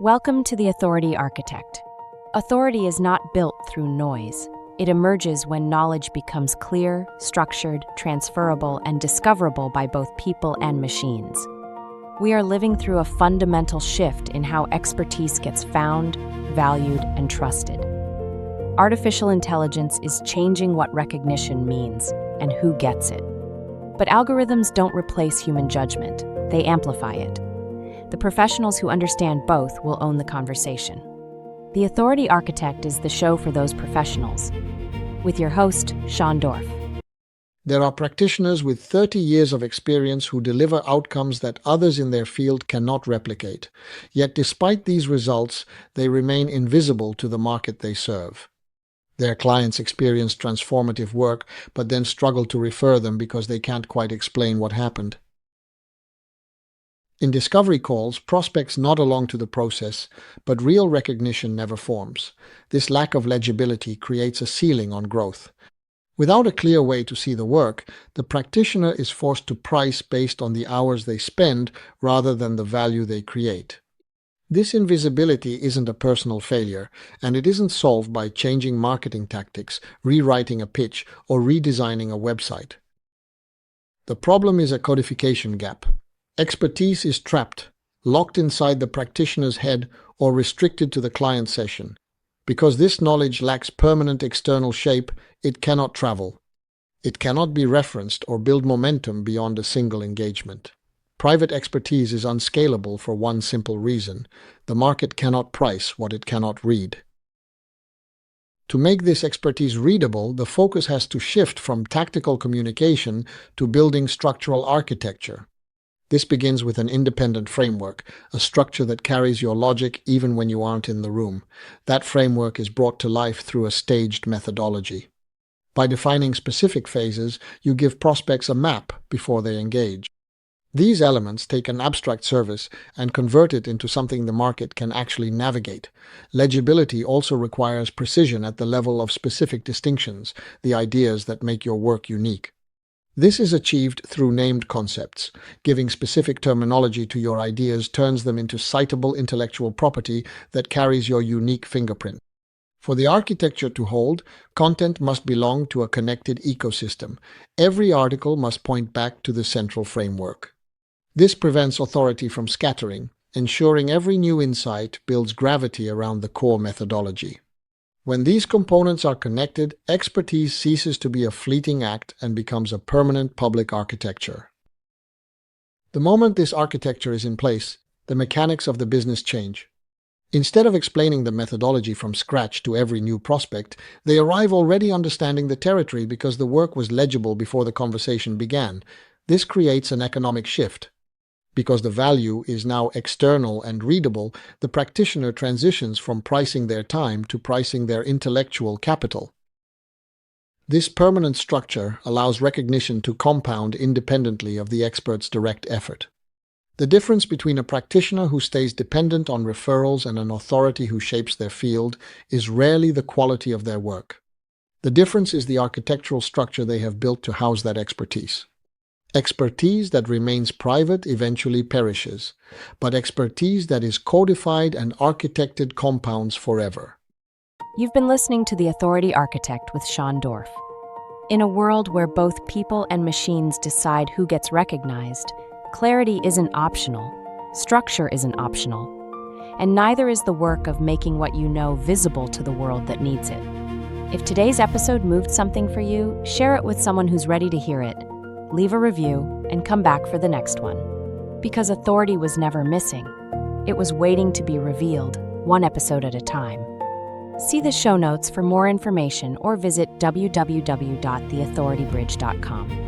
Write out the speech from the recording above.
Welcome to the Authority Architect. Authority is not built through noise. It emerges when knowledge becomes clear, structured, transferable, and discoverable by both people and machines. We are living through a fundamental shift in how expertise gets found, valued, and trusted. Artificial intelligence is changing what recognition means and who gets it. But algorithms don't replace human judgment, they amplify it. The professionals who understand both will own the conversation. The Authority Architect is the show for those professionals, with your host, Jean Dorff. There are practitioners with 30 years of experience who deliver outcomes that others in their field cannot replicate. Yet despite these results, they remain invisible to the market they serve. Their clients experience transformative work, but then struggle to refer them because they can't quite explain what happened. In discovery calls, prospects nod along to the process, but real recognition never forms. This lack of legibility creates a ceiling on growth. Without a clear way to see the work, the practitioner is forced to price based on the hours they spend rather than the value they create. This invisibility isn't a personal failure, and it isn't solved by changing marketing tactics, rewriting a pitch, or redesigning a website. The problem is a codification gap. Expertise is trapped, locked inside the practitioner's head or restricted to the client session. Because this knowledge lacks permanent external shape, it cannot travel. It cannot be referenced or build momentum beyond a single engagement. Private expertise is unscalable for one simple reason: the market cannot price what it cannot read. To make this expertise readable, the focus has to shift from tactical communication to building structural architecture. This begins with an independent framework, a structure that carries your logic even when you aren't in the room. That framework is brought to life through a staged methodology. By defining specific phases, you give prospects a map before they engage. These elements take an abstract service and convert it into something the market can actually navigate. Legibility also requires precision at the level of specific distinctions, the ideas that make your work unique. This is achieved through named concepts. Giving specific terminology to your ideas turns them into citable intellectual property that carries your unique fingerprint. For the architecture to hold, content must belong to a connected ecosystem. Every article must point back to the central framework. This prevents authority from scattering, ensuring every new insight builds gravity around the core methodology. When these components are connected, expertise ceases to be a fleeting act and becomes a permanent public architecture. The moment this architecture is in place, the mechanics of the business change. Instead of explaining the methodology from scratch to every new prospect, they arrive already understanding the territory because the work was legible before the conversation began. This creates an economic shift. Because the value is now external and readable, the practitioner transitions from pricing their time to pricing their intellectual capital. This permanent structure allows recognition to compound independently of the expert's direct effort. The difference between a practitioner who stays dependent on referrals and an authority who shapes their field is rarely the quality of their work. The difference is the architectural structure they have built to house that expertise. Expertise that remains private eventually perishes, but expertise that is codified and architected compounds forever. You've been listening to The Authority Architect with Jean Dorff. In a world where both people and machines decide who gets recognized, clarity isn't optional, structure isn't optional, and neither is the work of making what you know visible to the world that needs it. If today's episode moved something for you, share it with someone who's ready to hear it. Leave a review, and come back for the next one. Because authority was never missing. It was waiting to be revealed, one episode at a time. See the show notes for more information or visit www.theauthoritybridge.com.